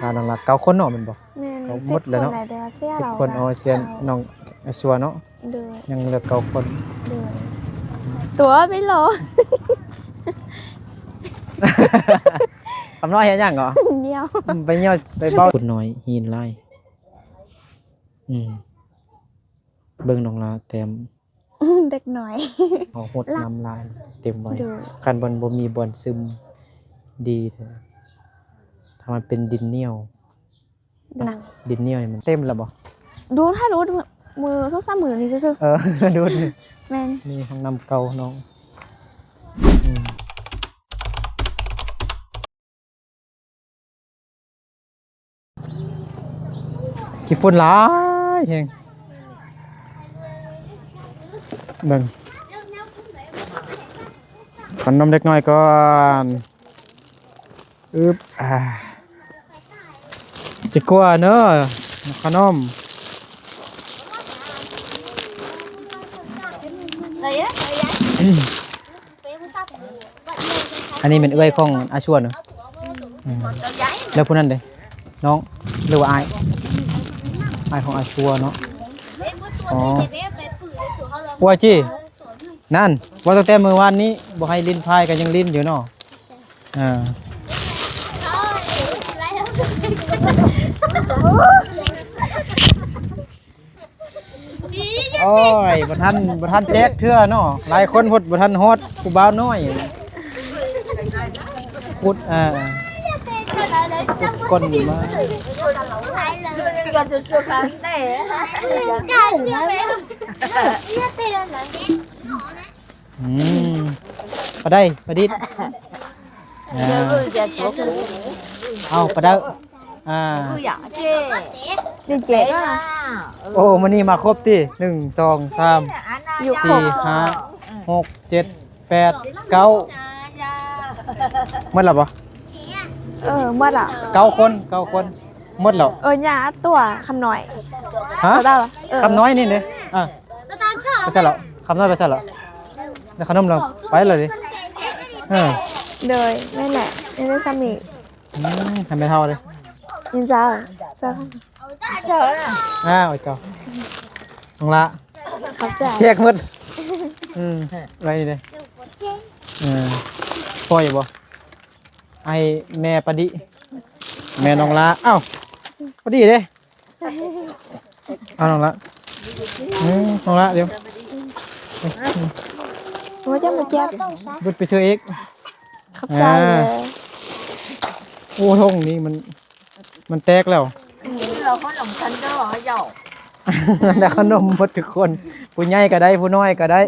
น้องละ9คนเนาะแม่นบ่แม่น เขาหมด 10 แล้ว คน เนาะ แหละแต่ว่าเสียเรา 10คนเซียนน้องชัวเนาะ เด้อ ยังเหลือ9คน เด้อตัวไปเหรอ คำน้อยเฮ็ดหยังเหรอ เดียว ไปเหี่ยวไปเบ้าคนน้อยหินลายเบิ่งน้องละแต้ม เด็กหน่อย เอาหดน้ำลายเต็มไว้ ดู คันบ่มีบ่อนซึมดีแท้ถ้ามันเป็นดินเหนียว หนัง ดินเหนียวนี่มันเต็มแล้วบ่ ดูถ้ารู้มือสัก3 มือนี่ซื่อ ดูดิ ๆแม่น นี่ห้องน้ำเก่าน้องขี้ฝุ่นหลายแฮงเบิ่งขนมเล็กน้อยก่อนจะกลัวเนอะขนมอันนี้เป็นเอื้อยของอาชวนเนอะแล้วผู้นั้นเด้น้องหรือว่าอายของอาชัวเนาะอ๋อปัวจีนั่นว่าตั้งแต่เมื่อวานนี้บ่ให้ลิ้นพายกันยังลิ้นอยู่เนาะโอ้ยบ่ทันแจ๊กเทื่อเนาะหลายคนพดบ่ทันฮอดผู้บ่าวน้อยพุดก้นมาปะได้ปะดิดเอาปะเด้อดีเจ๊ก็ โอ้มันนี่มาครบที่1 2 3 อยู่ครบ 4 5 6 7 8 9หมดแล้วบ่ หมดอ่ะ 9 คนหมดแล้ว หญ้าตัวคำหน่อย ฮะ ได้ป่ะคำน้อยนี่เด้ไปใส่แล้วคำน้อยไปใส่แล้วเดี๋ยวขนมเราไปเลยดิเลยไม่แหละไม่ได้ซ้ำอีก ให้ไม่เท่าเลย ยินจ้าโอ้ยเจ้าน้องละ เข้าใจ แจกหมดไว้นี่เลยพ่ออยู่บ่ไอแม่ปะดิแม่น้องละเอ้าปะดิเด้เอาน้องละน้องละเดี๋ยว ว่าจะมาแก้ บุดไปซื้ออีก เข้าใจเลย โอ้ทงนี้มันแตกแล้วเราขนมชั้นก็หรอหยอก แต่ขนมหมดทุกคนผู้ใหญ่ก็ได้ผู้น้อยก็ได้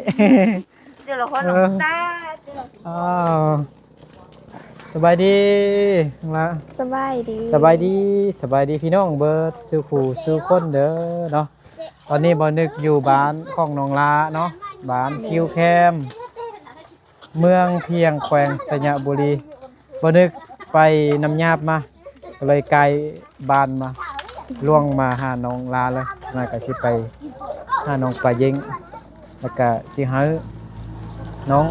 เดี๋ยวเราขนมได้สบายดีละ สบายดีพี่น้องเบิร์ดสู้ผู้สู้คนเด้อเนาะตอนนี้บ่นึกอยู่บ้านของน้องลาเนาะบ้านคิวแคมเมืองเพียงแขวงสระบุรีบ่นึกไปน้ำยาบมาก็เลยไกลบ้านมาล่วงมาหาน้องลาเลยน่าก็สิไปหาน้องปลาเย็งแล้วก็สิหาน้อง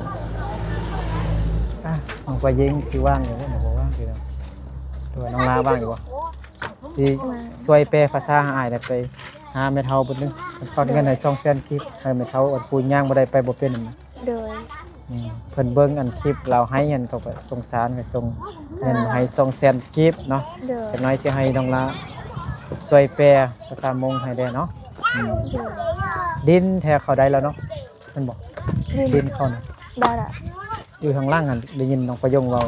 ปลาเย็งสิว่างอยู่บ่บอกว่างคือตัวน้องลาบ้างอยู่บ่สิช่วยแปลภาษาหาอ้ายได้ไปหาแม่เฒ่าเพิ่นนึงตอนเงินให้200,000คิดให้แม่เฒ่าอดปูย่างบ่ได้ไปบ่เป็นนั่น โดย เพิ่นเบิ่งอันคลิปเราให้เงินเขาก็สงสารก็ส่งเงินให้200,000คลิปเนาะจักหน่อยสิให้น้องลาช่วยแปลภาษามงให้ได้เนาะดินแท้เขาได้แล้วเนาะเพิ่นบอกดินเขาน่ะ ได้ละ อยู่ข้างล่างอันได้ยินน้องประยงเว้า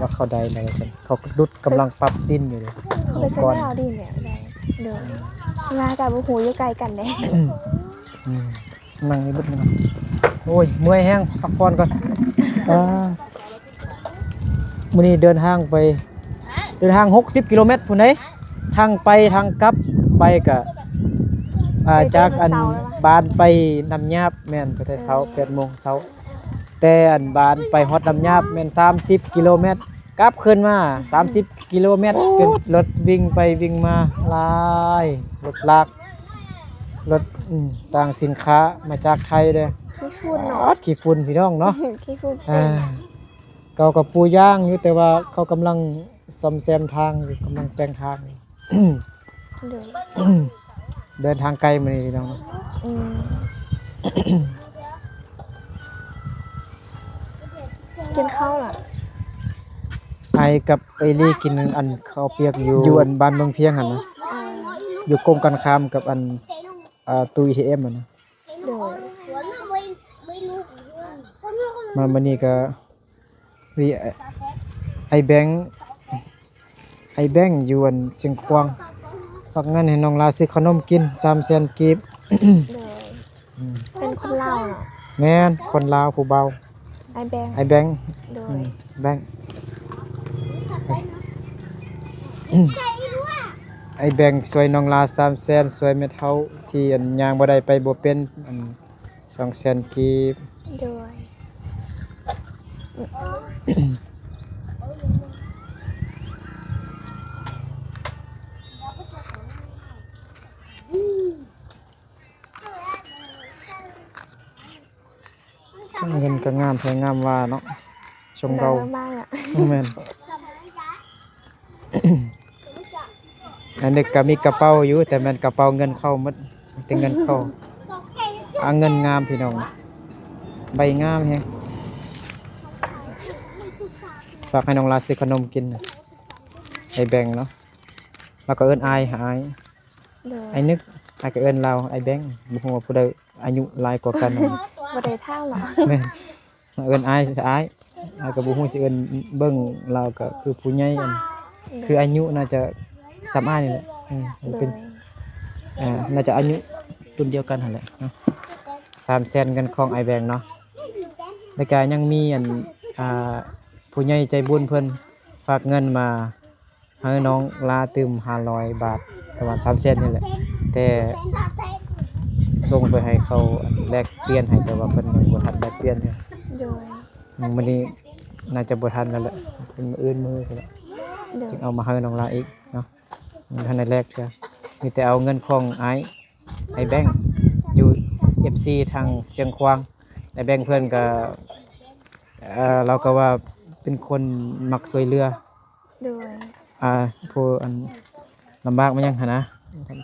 ว่าเขาได้แล้วซั่นเขาดุดกำลังปรับดินอยู่เลย เขาไปใช้ดาวดินเนี่ยได้เด้อลากับหูอยู่ไกลกันเด้ นั่งนี่บึดนึงโอ้ยเมื่อยแห้งพักผ่อนก่อนมื้อนี้เดินทาง60 กิโลเมตรพุ่นเด้ทางไปทางกลับไปก็จากอันบ้านไปน้ำยาบแม่นไปแต่เช้า8 โมงเช้าแต่อันบ้านไปฮอดน้ำยาบแม่น30 กิโลเมตรกลับขึ้นมา30 กิโลเมตรเป็นรถวิ่งไปวิ่งมาหลายรถลากรถต่างสินค้ามาจากไทยเด้อ ขี้ฝุ่นเนาะ ขี้ฝุ่นพี่น้องเนาะ ขี้ฝุ่น เก่ากับปูย่างอยู่แต่ว่าเขากำลัง ซ่อมแซมทางกำลังแปลงทาง โดย เดินทางไกลมื้อนี้พี่น้อง อืมกินข้าวล่ะ ไอกับไอลี่กินอันข้าวเปียกอยู่อันบ้านเมืองเพียงหั่นนะ อ่า อยู่กรมการค้ากับอันตู้ ATM อ่ะนะ โดย มามื้อนี้ก็มีไอแบงค์อยู่อันเชียงควางฝากเงินให้น้องลาซื้อขนมกิน300,000กีบ โดยเป็นคนลาวเนาะ แม่นคนลาวผู้เบา ไอแบงค์ ไอแบงค์ โดย แบงค์ไอแบงค์ช่วยน้องลา300,000ช่วยแม่เฒ่าที่อันย่างบ่ได้ไปบ่เป็นอัน200,000กีบ โดย เงินก็งามสวยงามว่าเนาะชมเรา บ้างอ่ะ แม่น อันนี้ก็มีกระเป๋าอยู่แต่มันกระเป๋าเงินเข้าหมดแต่เงินเข้าเงินงามพี่น้องใบงามแฮงฝากให้น้องลาซื้อขนมกินน่ะไอแบงค์เนาะแล้วก็เอิ้นอายหาอาย โดย ไอนึกอายก็เอิ้นเราไอแบงค์บ่ฮู้ว่าผู้ใดอายุหลายกว่ากันน่ะ บ่ได้เท่าหรอ แม่นเอิ้นอายอายก็บ่ฮู้สิเอิ้นเบิ่งเราก็คือผู้ใหญ่อันคืออายุน่าจะสำอายนี่แหละโดย เป็นน่าจะอายุรุ่นเดียวกันหั่นแหละเนาะ300,000กันของไอแบงค์เนาะแล้วก็ยังมีอันผู้ใหญ่ใจบุญเพิ่นฝากเงินมาให้น้องลาตืม500 บาทประมาณ300,000นี่แหละแต่ส่งไปให้เขาแลกเปลี่ยนให้แต่ว่าเพิ่นยังบ่ทันแลกเปลี่ยนเลย โดย มื้อนี้น่าจะบ่ทันแล้วแหละเป็นมื้ออื่นมื้อพุ่นแหละ โดย จึงเอามาให้น้องลาอีกเนาะมันทันได้แลกเทื่อมีแต่เอาเงินของไอแบงค์อยู่ FC ทางเชียงควางไอแบงค์เพิ่นก็เราก็ว่าเป็นคนมักช่วยเหลือ โดย ผู้อันลำบากมายังหั่นนะ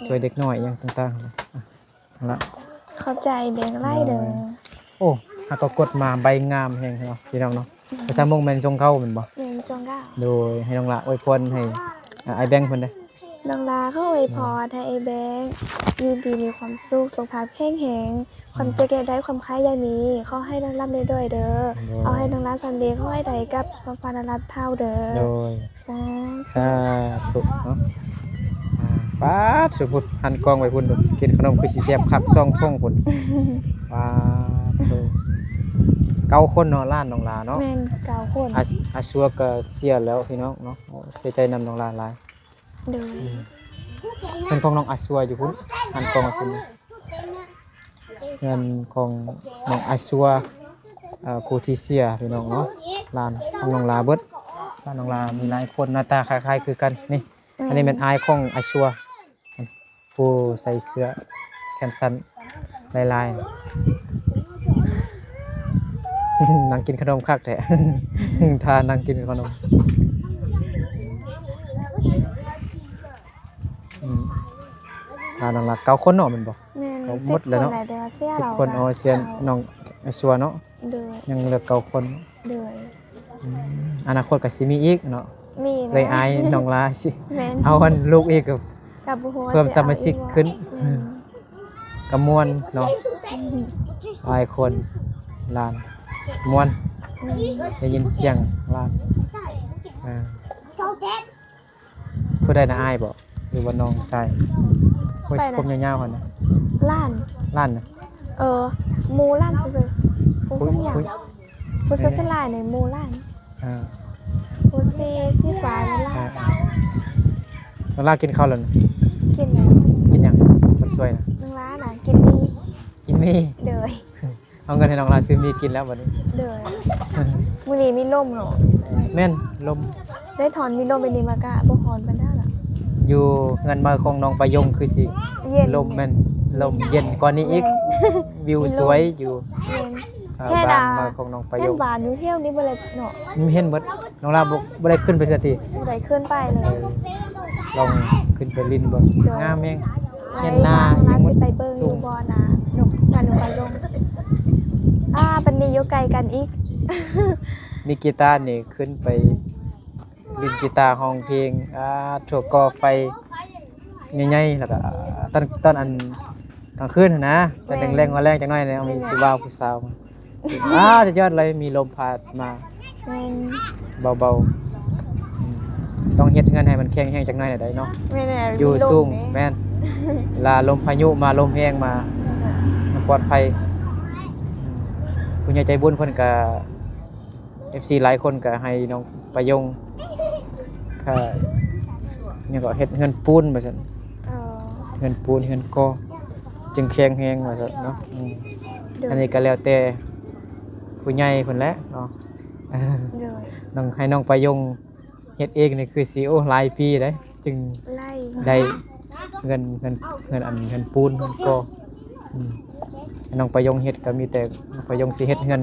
ช่วยเด็กน้อยหยังต่างๆนั่นล่ะ ขอบใจแบงค์ไล่เด้อ โอ้หากก็กดมาใบงามแฮงเนาะพี่น้องเนาะภาษามงแม่นทรงเข้าแม่นบ่ แมนจงก้า โดยให้น้องละอวยพรให้ไอแบงค์เพิ่นเด้อ น้องลาเข้าอวยพรให้ไอแบงค์ยืนดีมีความสุขสุขภาพแข็งแรงความเจ็บได้ความคล้ายยายมีขอให้น้องร่ำด้วยเด้อเอาให้น้องลาซันเดย์ขอให้ได้กับพระพานัทเท่าเด้อ โดย สา สาธุเนาะป๊าดสุพุทธหันกล้องไว้พุ่นดูกินขนมคือสิเสียบคักซ่องท่องพุ่นป๊าดโธ่เก้าคนเนาะล้านน้องลาเนาะ แมนเก่าคน อาชัวก็เสียแล้วพี่น้องเนาะโอ้เสียใจนำน้องลาหลาย โดย เงินของน้องอาชัวอยู่พุ่นหันกล้องไว้พุ่นเงินของน้องอาชัวผู้ที่เสียพี่น้องเนาะล้านของน้องลาเบิดล้านน้องลามีหลายคนหน้าตาคล้ายๆคือกันนี่อันนี้เป็นอายของอาชัวผู้ใส่เสื้อแขนสั้นลายๆ นั่งกินขนมคักแท้ ทานนั่งกินขนมทานน้องลา9 คนเนาะแม่นบ่ แมน ก็หม สิ ด บ แล้ว คน เนาะ ไหนแต่ว่าเสียเรา 10 คนเอาเซียนน้องอาชัวเนาะ โดย ยังเหลือ9 คน โดย อนาคตก็สิมีอีกเนาะ มี เลยอายน้องลาสิ แมน เอาอันลูกอีกก็ กับบุหัว เพิ่มสมาชิกขึ้น แม่น กระมวลเนาะหลายคนลานมวนได้ยินเสียงลานผู้ใดน่ะอายบ่หรือว่าน้องชายผู้ผมยาวๆหั่นนะ ล้าน ล้านน่ะ หมูล้านซื่อๆผู้คนอยาก ผู้ ผู้ซื้อสลายในหมูล้าน อ่า ผู้สีฟ้าในล้าน น้องลากินข้าวแล้วนะ กินเลย กินหยังคนสวยนะ น้องล้านน่ะกินมี กินมี เดย เอาเงินให้น้องลาซื้อมีกินแล้ววันนี้ เดยมื้อนี้มีลมเนาะ แม่นลม ได้ถอนมีลมไปนี่มากะบ่ถอนปานนั้นล่ะ อยู่เงินมาของน้องประยงคือสิ เย็น ลมแม่นลมเย็นกว่านี้อีกวิวสวยอยู่ แม่น บ้านมาของน้องประ แค่ โยค บานอยู่เที่ยวนี้บ่เลยเนาะ มันเห็นเบิดน้องลาบ่ได้ขึ้นไปเทื่อติ บ่ได้ขึ้นไปเลย ลองขึ้นไปลินเบิ่งงามแม่ง เห็นห ห น้า น้าสิไปเบิ่งอยู่บ่นะนกงานนกไปลงปันนี้อยู่ไกลกันอีก มีกีตาร์นี่ขึ้นไปลินกีตาร์ห้องเพลงถั่วก่อไฟใหญ่ๆแล้วก็ตอนอันกลางคืนหั่นนะตอนแรงๆว่าแรงจังน้อยเนี่ยมีผู้บ่าวผู้สาวมาสุดยอดเลยมีลมพัดมา แม่น เบาๆต้องเฮ็ดเงินให้มันแข็งแรงจังน้อยได้เนาะ แม่นแหละ อยู่ มีลม สูง เด้ แม่นเวลาลมพายุมาลมแห้งมามันปลอดภัยผู้ใหญ่ใจบุญเพิ่นก็ FC หลายคนก็ให้น้องประยงค่ะเนี่ยก็เฮ็ดเงินปูนว่าซั่น เออ เงินปูนเงินก่อจึงแข็งแรงว่าซั่นเนาะเดี๋ยว อันนี้ก็แล้วแต่ผู้ใหญ่เพิ่นแหละเนาะ เดี๋ยว น้องให้น้องประยงเฮ็ดเองนี่คือสิโอหลายปีเด้จึง ไล่ ได้เงินปูนเงินก่อให้น้องประยงเฮ็ดก็มีแต่น้องประยงสิเฮ็ดเงิน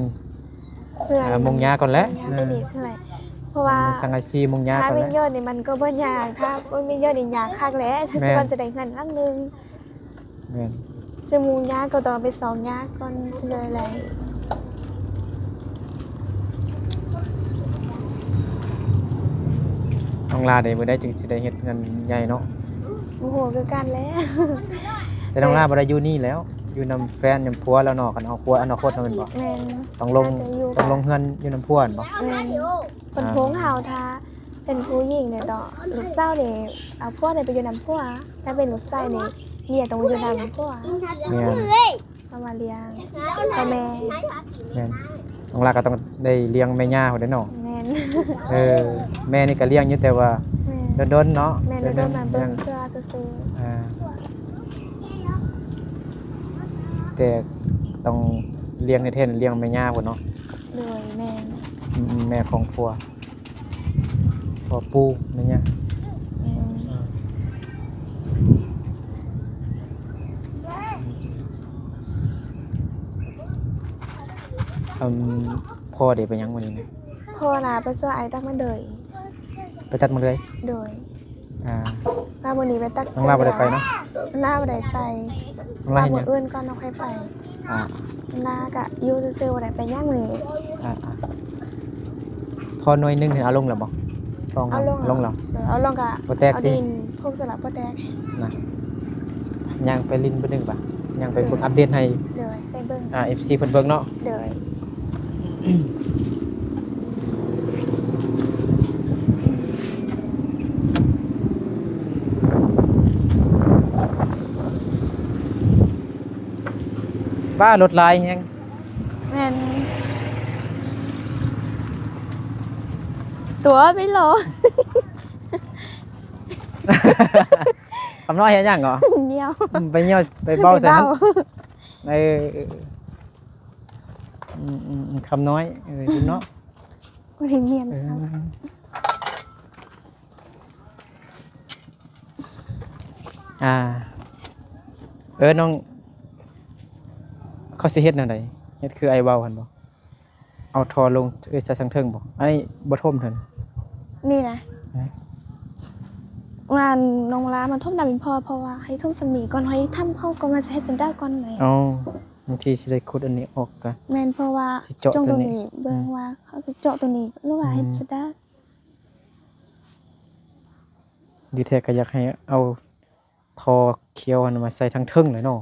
เพื่อน มุงหญ้าก่อนแหละ ได้ดีเท่าไหร่เพราะว่า สังกะสีมุงหญ้า ถ้า ก่อน มี แหละ ยอดนี่มันก็บ่ยากถ้าบ่มียอดนี่ยากคักแหล้วถ้า แม่น สิว่าจะได้เงินครั้งนึง แม่น ชั่วโมงยากก็ต้องไป2ยากก่อนสิได้อะไร น้องลาได้บ่ได้จึงสิได้เฮ็ดเงินใหญ่เนาะ โอ้โหคือกันแล้ว แต่น้องลาบ่ได้อยู่นี่แล้ว อยู่นำแฟนนำผัวแล้วเนาะกันเอาผัวอนาคตเนาะแม่นบ่ แม่น ต้องลง น่าจะอยู่ ต้องลงเฮือนอยู่นำผัวนั่นบ่ แม่นคนโพงเฮาถ้าเป็นผู้หญิงเนี่ยดอกลูกสาวนี่เอาผัวได้ไปอยู่นำผัวถ้าเป็นลูกชายนี่เมียต้องอยู่นำผัว แม่น เอามาเลี้ยงพ่อแม่ แม่นน้องลาก็ต้องได้เลี้ยงแม่ย่าพุ่นเด้อเนาะ แม่น แม่นี่ก็เลี้ยงอยู่แต่ว่า แม่ โดนๆเนาะ แม่นโดนมาเบิ่งเพื่อซื่อ แต่ต้องเลี้ยงในเทนเลี้ยงแม่ย่าพุ่นเนาะ ๆเลยแม่น แม่ของผัวปู่แม่ย่า แม่น พ่อเดี๋ยวไปยังวันนี้นะ พ่อน่ะไปซื้อไอ้ตักมาเดย ไปตัดมาเลย โดย อ่า มามื้อนี้ไปตัก น้องลาบ่ได้ไปเนาะ ลาบ่ได้ไป น้องลาเห็น มื้ ยั อง อื่นก่อนเอาค่อยไป อ่า ลาก็อยู่ซื่อๆบ่ได้ไปย่างมื้อนี้ พอหน่วยหนึงเห็นเอาลงแล้วบ่ลง เอาลง ลงแล้ว เอาลงก็ บ่แตก เอา ติ ดินพวกสลับบ่แตก นะยังไปลิ้นเบิ่งหนึงป่ะยังไปเบิ่งอัปเดตให้ เดยไปเบิ่ง FC เพิ่นเบิ่งเนาะ เดย บ้ารถหลายแฮง แม่นตัวไปเหรอ คำน้อยเฮ็ดหยังเหรอ เดียว ไปเหี่ยวไปเบ้าใส่ ไป มัน เบ้า คำน้อยดูเนาะ บ่ได้เมียนซะ น้องเขาสิเฮ็ดแนวใดเฮ็ดคือไอเว้าหั่นบ่เอาทอลงใส่สังเทิงบ่อันนี้บ่ท่มเถิน นี่นะ ฮะ งานน้องล้ามันท่มดำเป็นพอเพราะว่าให้ท่มสมีก่อนให้ทำเข้าก่อนมาจะเฮ็ดจนได้ก่อนไหน อ๋อบางทีสิได้ขุดอันนี้ออกก็ แม่นเพราะว่า สิเจาะ จง ตั ตัว ว นี้ นี้เบิ่งว่าเขาจะเจาะตัวนี้หรือว่าให้จะได้ ดีแท้ก็อยากให้เอาทอเขียวอันมาใส่ทางเทิงเลยเนาะ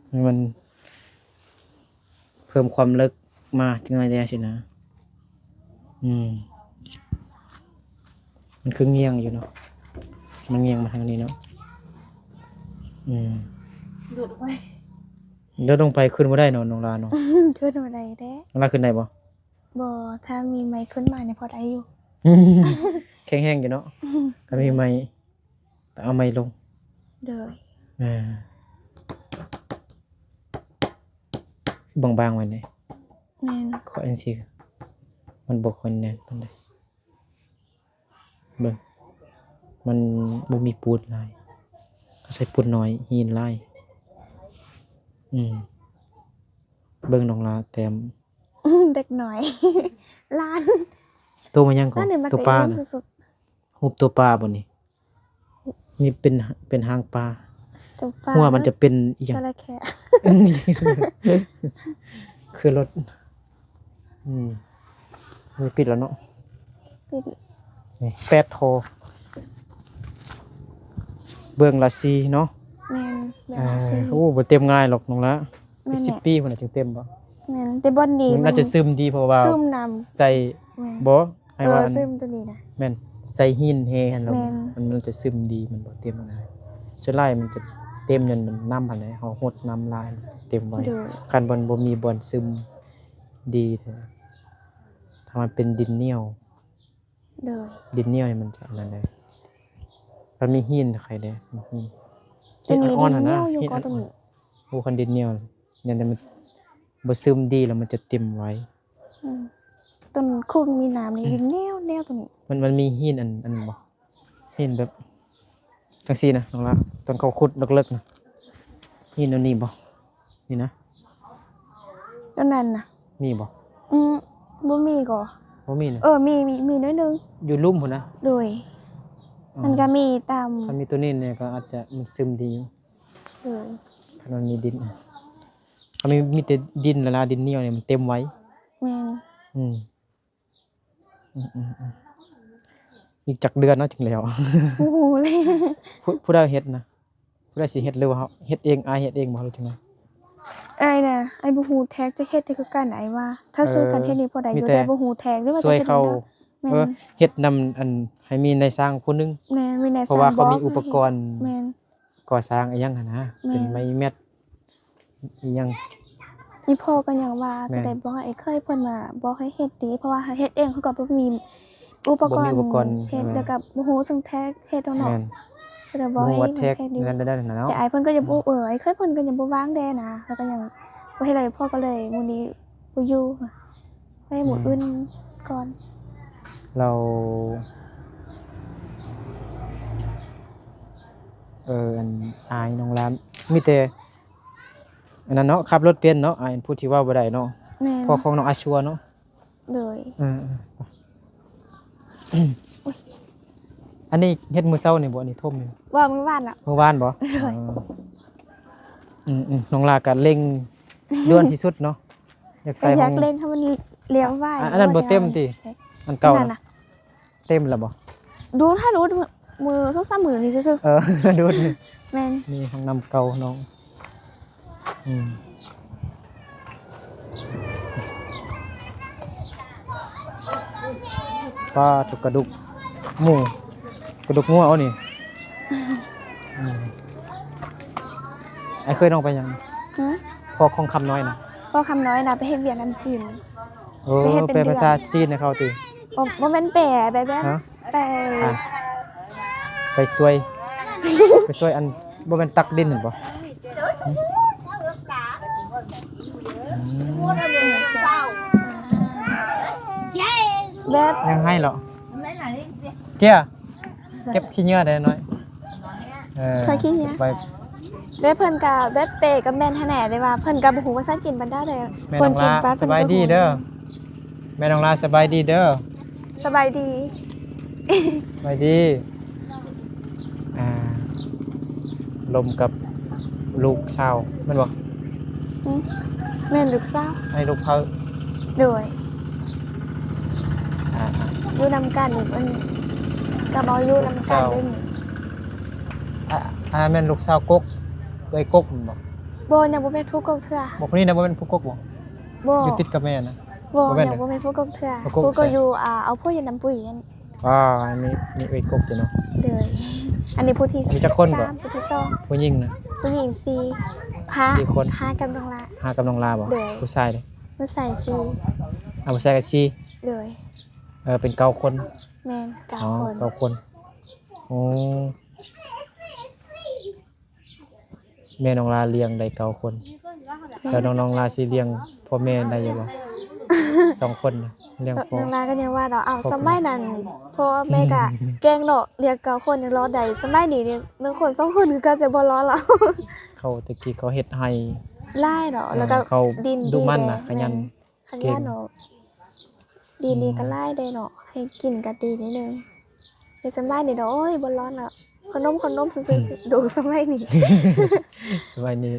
แม่น มันเพิ่มความลึกมาจังไงแน่สินะมันคือเงียงอยู่เนาะมันเงียงมาทางนี้เนาะดูดไว้ เดี๋ยวลงไปขึ้นบ่ได้เนาะน้องลาเนาะ ช่วยหน่อยได้เด้ น้องลาขึ้นได้บ่ บ่ถ้ามีไม้ขึ้นมาเนี่ยพอได้อยู่ แข็งแห้งอยู่เนาะก็มีไม้แต่เอาไม้ลง เด้อ คือบางๆไว้นี่ แม่น ขออันสิมันบ่ค่อยแน่นปานใดเบิ่งมันบ่มีปูนหลายก็ใส่ปูนน้อยหินหลาย เบิ่งน้องลาแต้ม เด็กหน่อย ล้าน ตัวมันยังก่อน ล้านนี่มา ตัว เตะ ปลา เล่น น่ะ สุด รูปตัวปลาบ่นี่นี่เป็นหางปลา ๆตัวปลา หัวมันจะเป็นอีหยัง จระเข้ คือรถมีปิดแล้วเนาะ ปิด นี่8โทเบิ่งละซีเนาะ แม่นแบบสิ โอ้บ่เต็มง่ายหรอกน้องละ แม่น 10 แหละ ปีพุ่นน่ะจึงเต็มบ่ แม่นแต่บอนดี มันน่าจะซึมดีเพราะว่า ซึมนำ ใส่ แม่น บ่ให้ว่าอัน ซึมตัวนี้นะ แม่นใส่หินเฮหั่นแล้ว แม่น มันจะซึมดีมันบ่เต็มง่ายส่วนหลายมันจะเต็มจนมันน้ำหั่นแหละเฮาหดน้ำลายเต็มไว้ ดู คันบ่มีบ่อนซึมดีแท้ถ้ามันเป็นดินเหนียว ดู ดินเหนียวนี่มันจะนั่นแหละมันมีหินใครเด้มีหิน จะมี อ่อน ดิ ๆ น หั่น เหนี นะ ยวอยู่ หิน ก็ตรง อ่อน นี้ ๆโอ้คันดินเหนียวยันแต่มันบ่ซึมดีแล้วมันจะเต็มไว้ อืมต้นคูนมีน้ำนี่ดินแนวตรงนี้ มันมีหินอันนั้นบ่หินแบบจังซี่นะน้องละตอนเขาขุดเลิกๆนะหินอันนี้บ่นี่นะ ต้นนั้นน่ะ มีบ่ บ่มีก็ บ่มีนะ มีน้อยนึง อยู่ลุ่มพุ่นนะ โดยมันก็มีตาม ถ้ามีตัวนี้เนี่ยก็อาจจะมันซึมดีอยู่ โดย ถ้ามันมีดินถ้ามีแต่ดินละลาดินเหนียวเนี่ยมันเต็มไว้ แม่น อืมอีกจักเดือนเนาะจึงแล้ว โอ้โหเลย ผู้ใดเฮ็ดนะผู้ใดสิเฮ็ดหรือว่าเฮาเฮ็ดเองอายเฮ็ดเองบ่รู้จังได๋ ไอ้น่ะไอ้บ่ฮู้แท็กจะเฮ็ดได้คือกันไอ้ว่า ถ้าซื้อกันเฮ็ดนี่พอได้อยู่แต่บ่ฮู้แท็กหรือว่า ช่ จะ วย เฮ็ด เขา แม่ เออน เฮ็ดนำอันให้มีในสร้างผู้หนึง แม่นมีใน เพราะว่าเขามีอุปกรณ์ แม่น ก่อสร้างอีหยังหั่นนะ แม่น เป็นไม้แมตอีหยัง นี่พ่อก็ยังว่า แม่น จะได้บอกให้เคยเพิ่นมาบอกให้เฮ็ดติเพราะว่าเฮ็ดเองเขาก็บ่มีอุปกรณ์ บ่มีอุปกรณ์ เฮ็ดแล้วก็บ่ฮู้ซึ่งแท็กเฮ็ดเอาเนาะ แม่น ก็เลยบอก บ่ ให้ ว่าแท็ก เฮ็ดอยู่ นั่นได้ๆเนาะ แต่ไอ้เพิ่นก็ยังบ่ไอ้เคยเพิ่นก็ยังบ่วางแดนะแล้วก็ยังบ่เฮ็ดอะไรพ่อก็เลยมื้อนี้บ่อยู่ให้หมู่อื่นก่อน เราอันอายน้องรามมีแต่อันนั้นเนาะขับรถเป็นเนาะอายผู้ที่เว้าบ่ได้เนาะ แม่น พ่อของน้องอาชัวเนาะ เลย อันนี้เฮ็ดมื้อเช้านี่บ่อันนี้ท่มนี่ ว่ามื้อวานน่ะ เมื่อวานบ่น้องลาก็เร่งด่วนที่สุดเนาะอยาก ก็ ใส่ อ ข ยา อง กเล่นให้มันเลี้ยวไว้ อันนั้นบ่เต็มติอันเก่า นั่น น่ะ น่ะ เต็มแล้วบ่ ดูถ้ารู้มือ2-3มื้อนี่ซื่อ ดูนี่ ๆแม่น นี่ห้องน้ำเก่าน้องปลาถูกกระดูกหมูกระดูกงัวเอานี่ไอ้เคยน้องไปยัง ฮะ พอของคำน้อยนะ พ่อคำน้อยน่ะไปเฮ็ดเวียดนามจีน ไปเฮ็ดเป็น เป็น เดือน ภาษาจีนนะเขาติ บ่แม่นแปลแบบ ฮะ แปล อ่ะไปช่วย ไปช่วยอันบ่แม่นตักดินเห็นบ่ แบบ ยังให้เหรอเกี้ยเก็บขี้เหงื่อได้น้อย เคยคิดเนี้ย ไป แบบเพิ่นก็แบบเปกับแม่นแท้แน่แต่ว่าเพิ่นก็บ่ฮู้ภาษาจีนปานใดเลย แม่ ค น้อง นจีน ลา ปาน สบายดีเด้อแม่น้องลาสบายดีเด้อ สบายดี สบายดีลมกับลูกสาวแม่นบ่ แม่นลูกสาว ให้ลูกเขา โดย อ่า อยู่นำกันนี่มันก็บ่อยู่นำกันด้วยนี่ แม่นลูกสาวกกเอ้ยกกแม่นบ่ บ่ยังบ่แม่นผู้กองเทื่อ บอกคนนี้นะบ่แม่นผู้กกบ่ บ่ อยู่ติดกับแม่นะ บ่ บ่แม่น ยังบ่แม่นผู้กองเทื่อ ผู้กอง ผู้ก็ ใส่ อยู่เอาผู้อยู่นำปุ๋ยนั่น มีเอ้ยกกอยู่เนาะ เลยอันนี้ผู้ที่ มีจักคนก่อน สามผู้ที่สอง ผู้หญิงนะ ผู้หญิง4 5 สี่คน 5กับน้องละ หากับน้องลาบ่ เด้อ ผู้ชายเด้อ มันใส่4ผู้ชายกับซี่ เลย เป็น9คน แม่นเก้า อ๋อ คน 9คนโอ้แม่น้องลาเลี้ยงได้9คนแล้วน้องลาสิเลี้ยงพ่อแม่ได้อยู่บ่ 2คนน่ะเลี้ยงพ่อ น้องลาก็ยังว่าเราเอา ครอบครัว สมัยนั้นพ่อแม่ก็แกล้งเนาะเรียกเก้าคนยังรอได้สมัยนี้เนี่ย1คน2คนคือก็จะบ่รอแล้ว เขาตะกี้เขาเฮ็ดให้ ไล่เนาะแล้วก็ เขา ดิน ดูมัน แด น่ะ ง ขยัน ข เก่ ยั ง นเนาะดินนี่ก็ไล่ได้เนาะให้กินก็ดีนิดนึงในสมัยนี้เนาะโอ้ยบ่ร้อนอ่ะขนมซื่อๆดูสมัยนี้ สบายนี้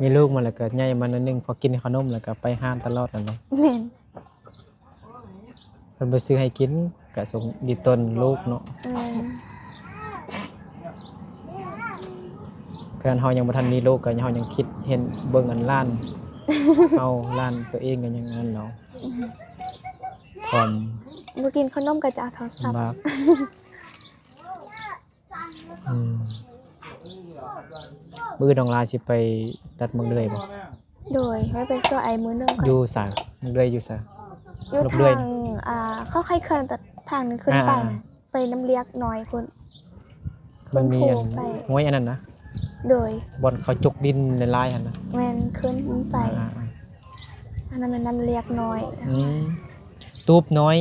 มีลูกมาแล้วก็ใหญ่มานิดนึงพอกินขนมแล้วก็ไปห้างตลอดนั่นเนาะ แม่น เพิ่นไปซื้อให้กินก็ส่งดีต้นลูกเนาะ แม่น เพื่อนเฮายังบ่ทันมีลูกก็เฮายังคิดเห็นเบิ่งอันล้าน เฮาล้านตัวเองก็ยังนั้นเนาะความ บ่กินขนมก็จะเอาโทรศัพท์ ลำบากอืมมื้อน้องลาสิไปตัดมังเลื่อยบ่ โดยไว้ไปช่วยไอ้มื้อหนึงก่อน อยู่ไสมังเลื่อยอยู่ไส อยู่ ลบเลื่อย ทางเข้าใครเคลื่อนแต่ทางนึงขึ้นไป อ่า นะไปน้ำเลียกหน่อยพุ่น มันมีอัน ไป ห้วยอันนั้นนะ โดย บ่อนเขาจกดินในลายหั่นนะ แม่นขึ้นไป อ่า อันนั้นมันน้ำเลียกหน่อย ๆอืมตูบน้อย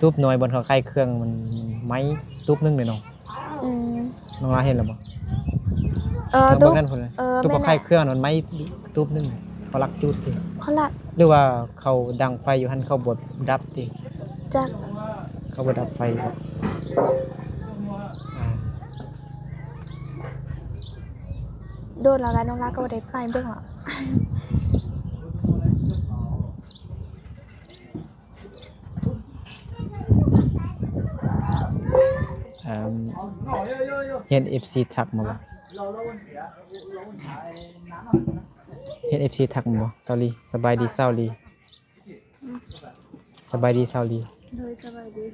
ตูบน้อยบนเขาคล้ายเครื่องมันไม้ตูบนึงเลยเนาะ อืม น้องลาเห็นแล้วบ่ ตุ๊ เบิ่ ก งกันพุ่นเลย ตูบ แม่ เขาคล้ายเครื่องมันไม้ตูบนึงเขาลักจูดติ เขาละ หรือว่าเขาดังไฟอยู่หั่นเขาบดดับติ จาก เขาบดดับไฟบ่อ่า โดนแล้วกันน้องรักก็บ่ได้ไปเบิ่งหรอก อ่าเห็น FC ทักมาบ่เห็น FC ทักมาบ่ซาลีสบายดีซาลีสบายดีซาลี โดยสบายดี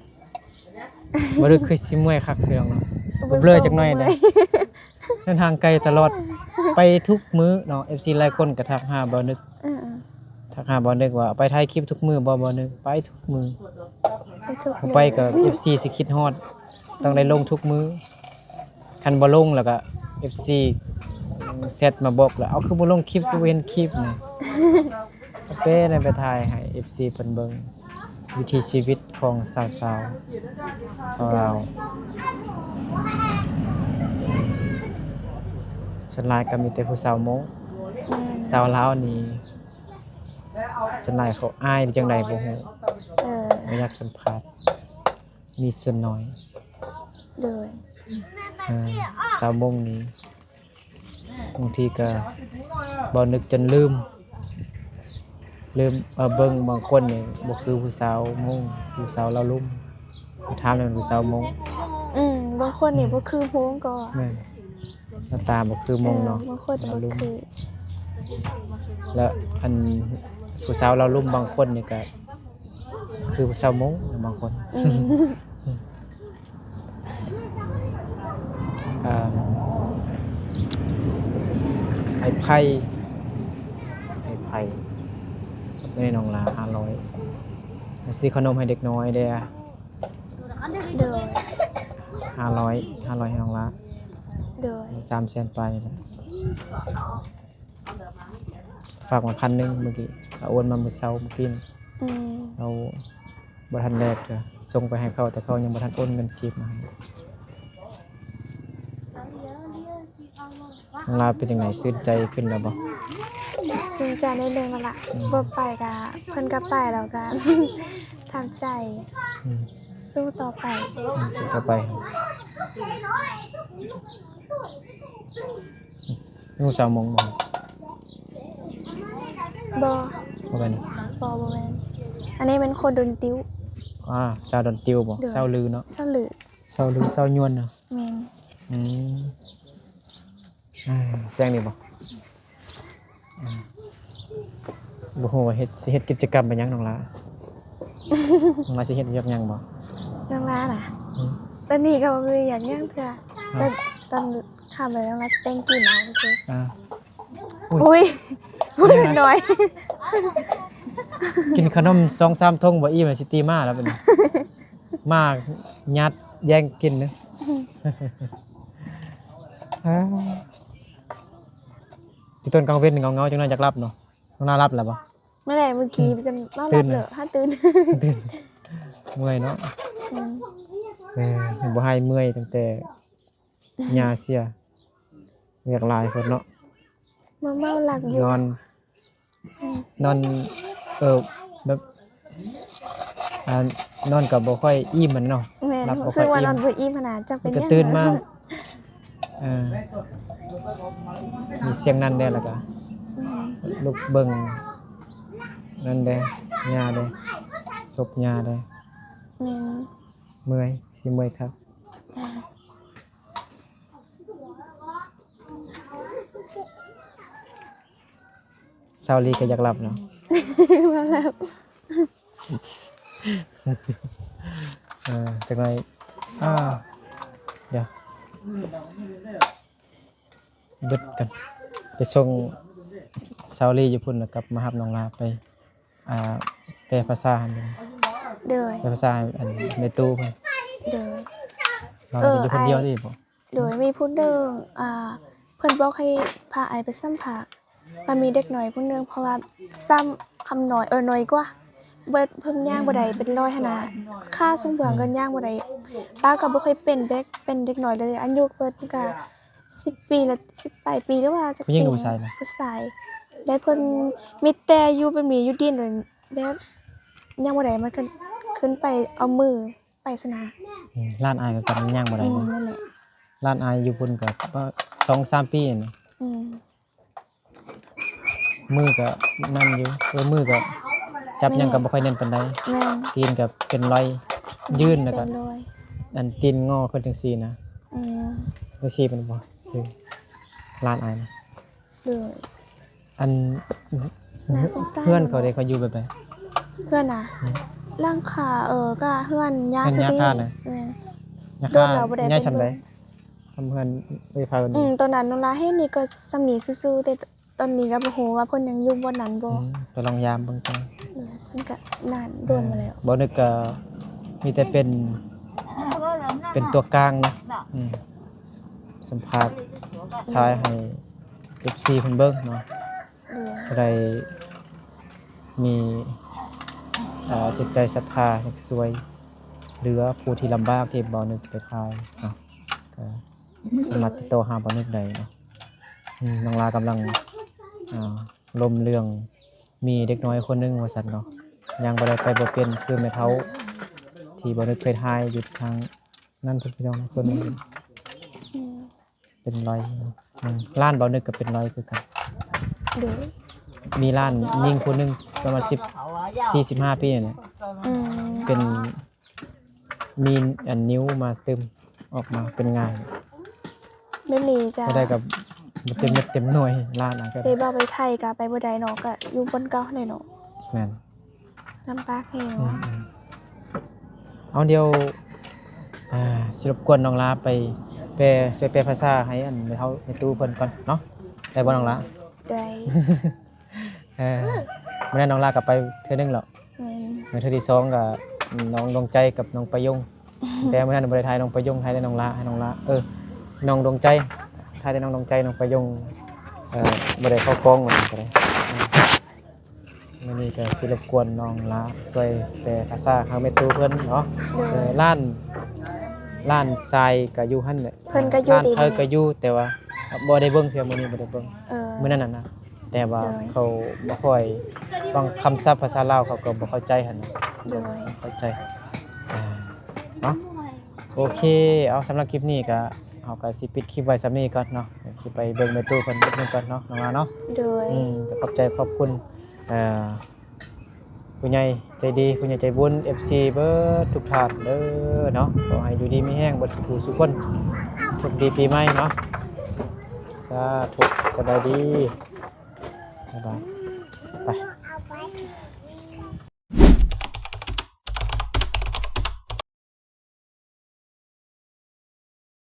บ่ได้เคยสิเมื่อยคักเทื่องเนาะบ่เบลอจักหน่อยนะเดินทางไกลตลอดไปทุกมื้อเนาะ FC หลายคนก็ทักหาบ่นึก อือ ทักหาบ่นึกว่าไปถ่ายคลิปทุกมื้อบ่นึกไปทุกมื้อ ไปทุก บ่ไปก็ FC สิคิดฮอดต้องได้ลงทุกมื้อคันบ่ลงแล้วก็ FC เซตมาบอกแล้วเอาคือบ่ลงคลิปคือบ่เห็นคลิปนะก็เป้ได้ไปถ่ายให้ FC เพิ่นเบิ่งวิถีชีวิตของสาวๆสาวลาวส่วนหลายก็มีแต่ผู้สาวมง สาวลาวนี่ส่วนหลายเขาอายหรือจังใดบ่ฮู้ เออ บ่อยากสัมภาษณ์มีส่วนน้อย โดย สาวมงนี่บางทีก็บ่นึกจนลืมเบิ่งบางคนนี่บ่คือผู้สาวมงผู้สาวลาวลุ่มถามแล้วผู้สาวมง บางคนนี่บ่คือโฮงก็ แม่นหน้าตาบ่คือมงเนาะ บางคนบ่คือ แล้วอันผู้สาวลาวลุ่มบางคนนี่ก็คือผู้สาวมงบางคน อืม อ่าไอ้ไผ่ไม่ได้น้องลา500ซื้อขนมให้เด็กน้อยเด้อ โดย 500ให้น้องลา โดย 300,000ไปนี่แหละฝากมา1,000เมื่อกี้เอาโอนมามื้อเช้าเมื่อกี้นี่ อืม เราบ่ทันแลกก็ส่งไปให้เขาแต่เขายังบ่ทันโอนเงินเก็บมาให้น้องลาเป็นจังไดซื่นใจขึ้นแล้วบ่ สนใจในเรื่องแล้วล่ะบ่ไปก็เพิ่นก็ไปแล้วก็ ทำใจ อืม สู้ต่อไป สุดต่อไปงูสาวมงบ่ บ่ บ่เป็น บ่แม่นอันนี้เป็นคนดนติ้ว สาวดอนติวบ่ เด้อ สาวลือเนาะ เซาหรือ สาวลือสาวยวนเนาะ แม่น อืมแจ้งนี่บ่บ่ฮู้ว่าสิเฮ็ดกิจกรรมไปหยังน้องล่ะ น้องล่ะสิเฮ็ดเวียกหยังบ่ นางร้าน่ะ อืม ตอนนี้ก็บ่มีอย่างยังเทื่อแต่ตอนข้ามไปนางร้าสิแต่งกินเอาซื่อ อ่า อุ้ยพูดหน่อย กินขนม 2-3 ทงบ่อิ่มสิตีมาแล้วบัดนี้ มายัดแย่งกินเด้อ ที่ต้นกลางเว้นเงาๆจังนั้นอยากรับเนาะน้องน่ารับแล้วบ่ เมื่อไหร่เมื่อกี้จะนอนห ตื่ ลั น บ เลย เหรอถ้าตื่น ตื่นเมื่อยเนาะ อืม บ่ให้เมื่อยตั้งแต่ยาเสียเรียกหลายเพิ่นเนาะ มาเมาหลักอยู่ นอน นอนแบบนอนก็บ่ค่อยอิ่มมันเนาะ แม่น หลับบ่ ซึ่ง ค่ ว่า อย น อิ่ อ ม นบ่อิ่มขนาดจักเป็น ก็ หยัง ตื่นมามีเสียงนั่นได้แล้วก็ อืม ลุกเบิ่งนั่นได้หญ้าได้ศพหญ้าได้ แม่น เมื่อยสิเมื่อยครับเช้าลีก็อยากหลับเนาะ ว่าแล้ว จังไรเดี๋ยวเบิดกันไปส่งเช้าลีอยู่พุ่นแล้วกลับมารับน้องลาไปแปลภาษาอันหนึ่ง เด้อ แปลภาษาอันในตู้เพิ่น เด้อ เราอยู่คนเดียวได้บ่ โดยมีผู้หนึงเพิ่นบอกให้พาไอไปซ้ำผักมันมีเด็กหน่อยผู้หนึงเพราะว่าซ้ำคำน้อยน้อยกว่าเบิดเพิ่นย่างบ่ได้เป็นร้อยหั่นน่ะค่าสงเบืองก็ย่างบ่ได้ป้าก็บ่เคยเป็นเป็นเด็กน้อยเลยอายุเพิ่นก็10 ปีละ10ปลายปีหรือว่าจัก ผู้หญิงหรือผู้ชายนะ ผู้ชายแล้วเพิ่นมีแต่อยู่เป็นหมีอยู่ดินเลยแบบย่างบ่ได้มันก็ขึ้นไปเอามือไปซะนะ ร้านอายก็กันย่างบ่ได้เนาะ นั่นแหละ ร้านอายอยู่พุ่นก็2-3 ปีนี่ อืม มือก็นั่นอยู่มือก็จับหยังก็บ่ค่อยแน่นปานใด แม่น ตีนก็เป็นรอยยื่นแล้วก็ เป็นรอย อันตีนงอขึ้นจังซี่นะ อืม จังซี่เป็นบ่ซื้อร้านอายนะ เลย อัน น่าสงสาร เพื่อนเขาได้เขาอยู่แบบใด เพื่อนน่ะร่างขาก็เพื่อนยา เพื่อน สุ ย่า ดี คาดน่ะ แม่น นะ โด คะ นเราบ่ได้ ย่าย ไป ซำใด เบิ่ง ทำเพื่อนไปพากัน ตอนนั้นน้องลาเฮ็ดนี่ก็สำนีซื่อๆแต่ตอนนี้ก็บ่ฮู้ว่าเพิ่นยังอยู่บ่นั้นบ่ ไปลองยามเบิ่งจัง เพิ่นก็นานโดนมาแล้ว บ่นึกก็มีแต่เป็นตัวกลางนะสัมภาษณ์ทายให้ FC เพิ่นเบิ่งเนาะ เออ ก็ได้มีจิตใจศรัทธาอยากช่วยเหลือผู้ที่ลำบากที่บ่นึกไปทายเนาะก็สามารถติดต่อหาบ่นึกได้เนาะน้องลากำลังลมเรื่องมีเด็กน้อยคนหนึงว่าซั่นเนาะยังบ่ได้ไปบ่เป็นคือแม่เฒ่าที่บ่นึกไปทายอยู่ทางนั่นพี่น้องส่วนนี้ อืม เป็นรอยเนาะร้านบ่นึกก็เป็นรอยคือกัน เด้อ มีร้านยิงคนหนึงประมาณ45 ปีเนี่ย อืม เป็นมีอันนิ้วมาตึมออกมาเป็นงาน แบบนี้จ้ะ ก็ได้กับเต็มเม็ดเต็มหน่วยร้านก็ ไปบ่ไปไทยก็ไปบ่ได้เนาะก็อยู่บนเก่าแน่เนาะ แม่น ลำบากแฮง เอาเดียวสิรบกวนน้องลาไปช่วยแปลภาษาให้อันในเฮาในตู้เพิ่นก่อนเนาะได้บ่น้องลา ได้ มื้อนั้นน้องลาก็ไปเทื่อนึงแล้ว แม่น เทื่อที่2ก็น้องดวงใจกับน้องประยง แต่มื้อนั้นบ่ได้ทายน้องประยงทายแต่น้องลาให้น้องลาน้องดวงใจทายแต่น้องดวงใจน้องประยงบ่ได้เข้ากองเหมือนกันก็ได้มื้อนี้ก็สิรบกวนน้องลาช่วยแปลภาษาให้แม่ตู้เพิ่นเนาะร้านทรายก็อยู่หั่นแหละ เพิ่นก็อยู่ ร้าน ดี เพิ่นก็อยู่แต่ว่าบ่ได้เบิ่งเทื่อมื้อนี้บ่ได้เบิ่ง มื้อนั้นน่ะนะแต่ว่า เลย เขาบ่ค่อยบางคำศัพท์ภาษาลาวเขาก็บ่เข้าใจหั่นน่ะ โดย เข้าใจเนาะโอเคเอาสำหรับคลิปนี้ก็เฮาก็สิปิดคลิปไว้ซำนี้ก่อนเนาะสิไปเบิ่งแม่ตู้เพิ่นนิดนึงก่อนเนาะน้องอาเนาะ โดย ก็ขอบใจขอบคุณผู้ใหญ่ใจดีผู้ใหญ่ใจบุญ FC เบิดทุกท่านเด้อเนาะขอให้อยู่ดีมีแรงเบิดสุขสุขคนโชคดีปีใหม่เนาะสาธุสบายดีบ๊ายบายไป